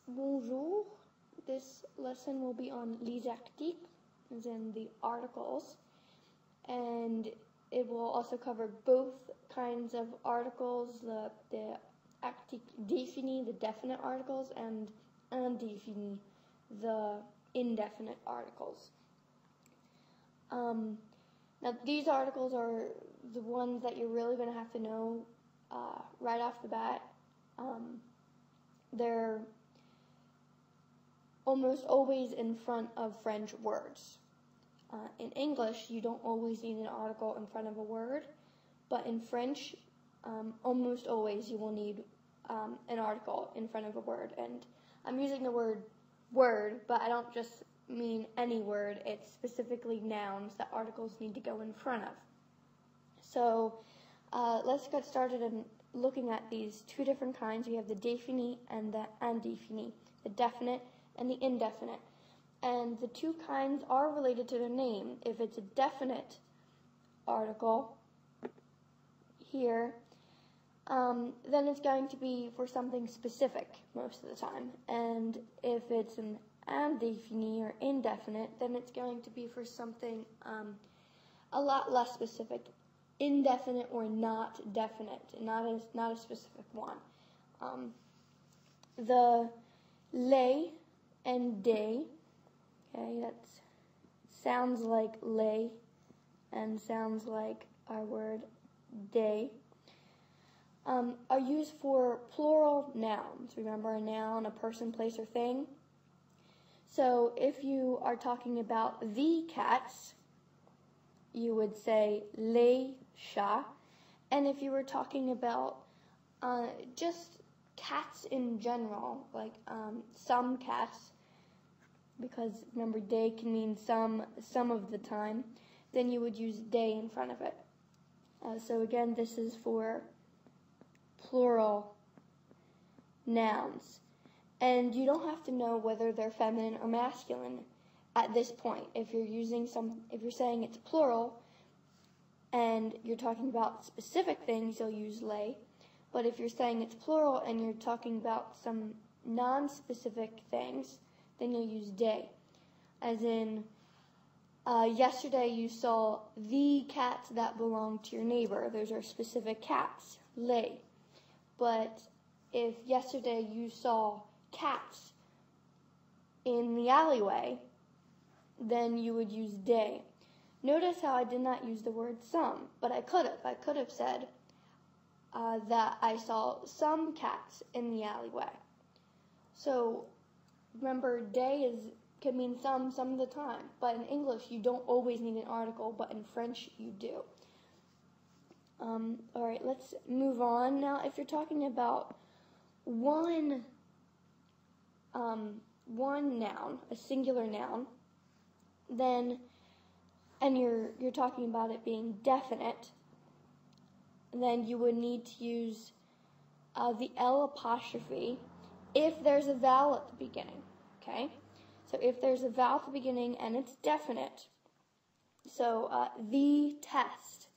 Bonjour. This lesson will be on les articles, as in the articles, and it will also cover both kinds of articles, the article définis, the definite articles, and indéfinis, the indefinite articles. Now, these articles are the ones that you're really going to have to know right off the bat. They're almost always in front of French words. In English, you don't always need an article in front of a word, but in French, almost always you will need an article in front of a word. And I'm using the word but I don't just mean any word. It's specifically nouns that articles need to go in front of. So let's get started in looking at these two different kinds. We have the définis and the indéfinis, the definite and the indefinite. And the two kinds are related to their name. If it's a definite article here, then it's going to be for something specific most of the time. And if it's an indéfini or indefinite, then it's going to be for something a lot less specific, indefinite or not definite, not a specific one. The les and des, okay, that sounds like lay and sounds like our word day, are used for plural nouns. Remember, a noun, a person, place, or thing. So if you are talking about the cats, you would say les chats. And if you were talking about just cats in general, like some cats, because remember day can mean some of the time, then you would use day in front of it. So again, this is for plural nouns. And you don't have to know whether they're feminine or masculine at this point. If you're saying it's plural and you're talking about specific things, you'll use les. But if you're saying it's plural and you're talking about some non-specific things, then you'll use des. As in, yesterday you saw the cats that belong to your neighbor. Those are specific cats, les. But if yesterday you saw cats in the alleyway, then you would use des. Notice how I did not use the word some, but I could have. I could have said that I saw some cats in the alleyway. So remember, des can mean some of the time. But in English, you don't always need an article, but in French, you do. All right, let's move on. Now, if you're talking about one noun, a singular noun, then, and you're talking about it being definite, then you would need to use the L apostrophe if there's a vowel at the beginning, okay? So if there's a vowel at the beginning and it's definite, so the test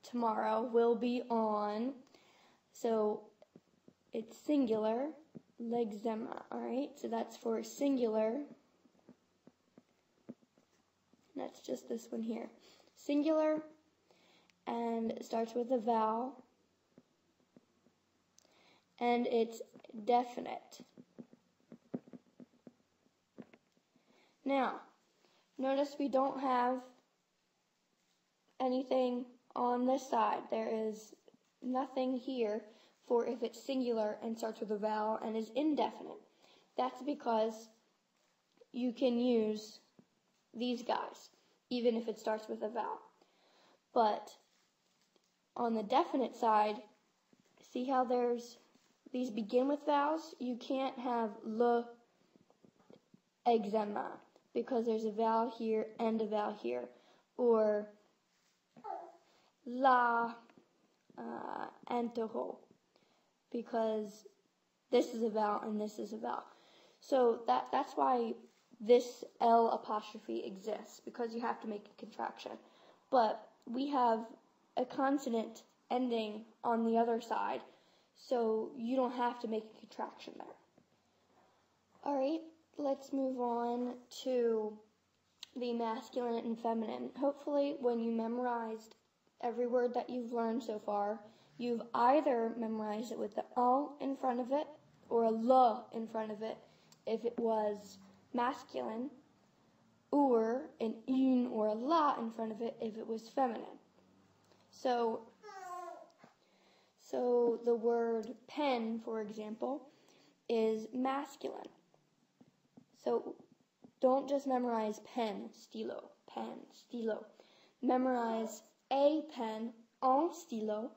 tomorrow will be on, so it's singular, l'examen, all right? So that's for singular. That's just this one here. Singular, and it starts with a vowel, and it's definite. Now, notice we don't have anything on this side. There is nothing here for if it's singular and starts with a vowel and is indefinite. That's because you can use these guys, even if it starts with a vowel. But on the definite side, see how these begin with vowels? You can't have le examen because there's a vowel here and a vowel here. Or la interro, because this is a vowel and this is a vowel. So that's why this L apostrophe exists, because you have to make a contraction. But we have a consonant ending on the other side, so you don't have to make a contraction there. Alright, let's move on to the masculine and feminine. Hopefully, when you memorized every word that you've learned so far, you've either memorized it with the "en" in front of it or a "le" in front of it if it was masculine, or an "une" or a "la" in front of it if it was feminine. So the word pen, for example, is masculine. So don't just memorize pen, stylo, pen, stylo. Memorize a pen, un stylo,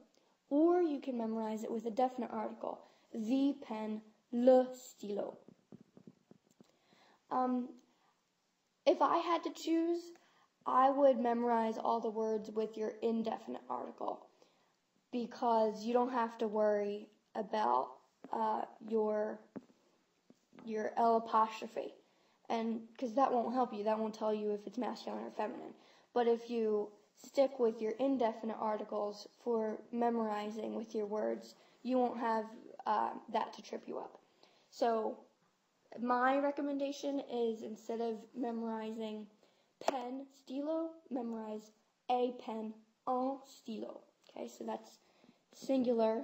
or you can memorize it with a definite article, the pen, le stylo. If I had to choose, I would memorize all the words with your indefinite article because you don't have to worry about your L apostrophe, and because that won't help you, that won't tell you if it's masculine or feminine. But if you stick with your indefinite articles for memorizing with your words, you won't have that to trip you up. So my recommendation is instead of memorizing pen, stylo, memorize a pen, un stylo. Okay, so that's singular,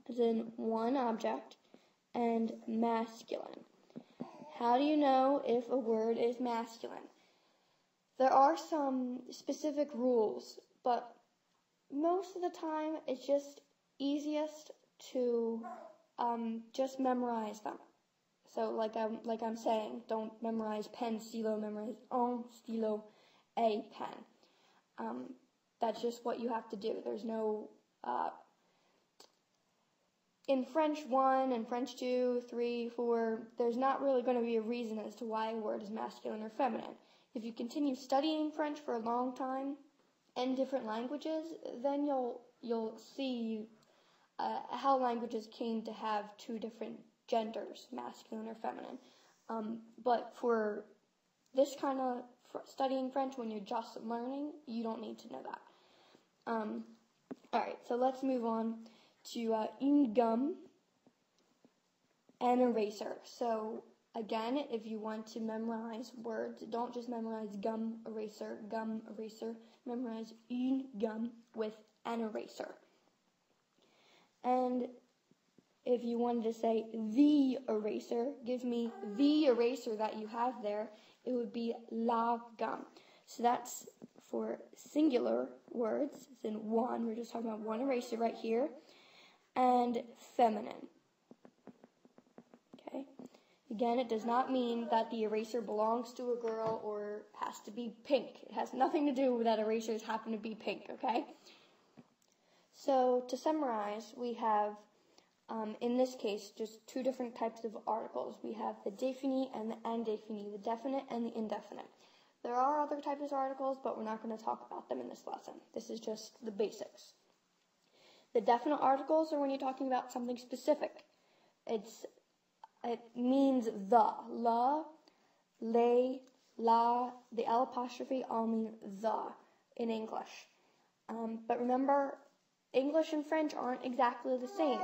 as in one object, and masculine. How do you know if a word is masculine? There are some specific rules, but most of the time it's just easiest to just memorize them. So like I'm saying, don't memorize pen, stylo, memorize un stylo, a pen. That's just what you have to do. There's no in French 1 and French 2, 3, 4, there's not really going to be a reason as to why a word is masculine or feminine. If you continue studying French for a long time and different languages, then you'll see how languages came to have two different genders, masculine or feminine. But for this kind of studying French, when you're just learning, you don't need to know that. Alright, so let's move on to une gomme, an eraser. So again, if you want to memorize words, don't just memorize gum eraser, memorize une gomme with an eraser. And if you wanted to say the eraser, give me the eraser that you have there, it would be la gomme. So that's for singular words, it's in one, we're just talking about one eraser right here, and feminine. Okay? Again, it does not mean that the eraser belongs to a girl or has to be pink. It has nothing to do with that erasers happen to be pink, okay? So, to summarize, we have, in this case, just two different types of articles. We have the définis and the indéfinis, the definite and the indefinite. There are other types of articles, but we're not going to talk about them in this lesson. This is just the basics. The definite articles are when you're talking about something specific. It means the. La, lay, la, the L apostrophe all mean the in English. But remember, English and French aren't exactly the same.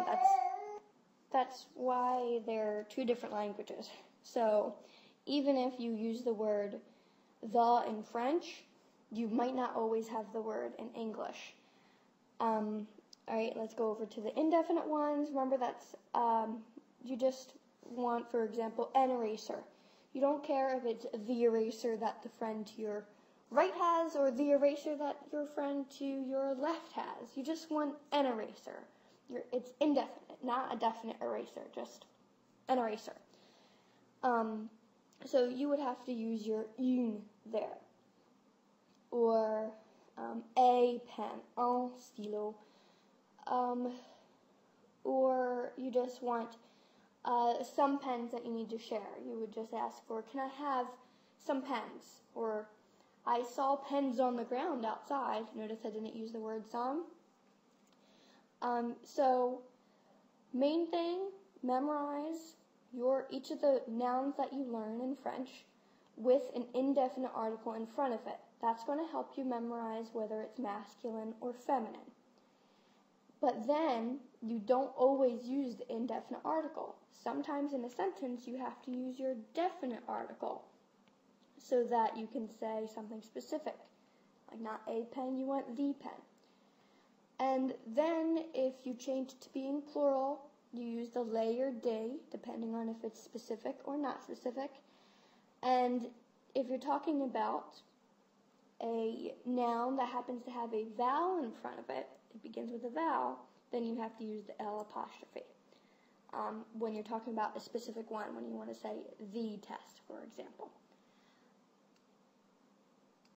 That's why they're two different languages. So even if you use the word the in French, you might not always have the word in English. Alright, let's go over to the indefinite ones. Remember that's, you just want, for example, an eraser. You don't care if it's the eraser that the friend to your right has or the eraser that your friend to your left has. You just want an eraser. It's indefinite, not a definite eraser, just an eraser. So you would have to use your une there. Or a pen, un stylo. Or you just want some pens that you need to share. You would just ask for, can I have some pens? Or, I saw pens on the ground outside. Notice I didn't use the word some. So, main thing, memorize each of the nouns that you learn in French with an indefinite article in front of it. That's going to help you memorize whether it's masculine or feminine. But then you don't always use the indefinite article. Sometimes in a sentence you have to use your definite article so that you can say something specific. Like not a pen, you want the pen. And then if you change it to being plural, you use the lay or day, depending on if it's specific or not specific. And if you're talking about a noun that happens to have a vowel in front of it, it begins with a vowel, then you have to use the L apostrophe. When you're talking about a specific one, when you want to say the test, for example.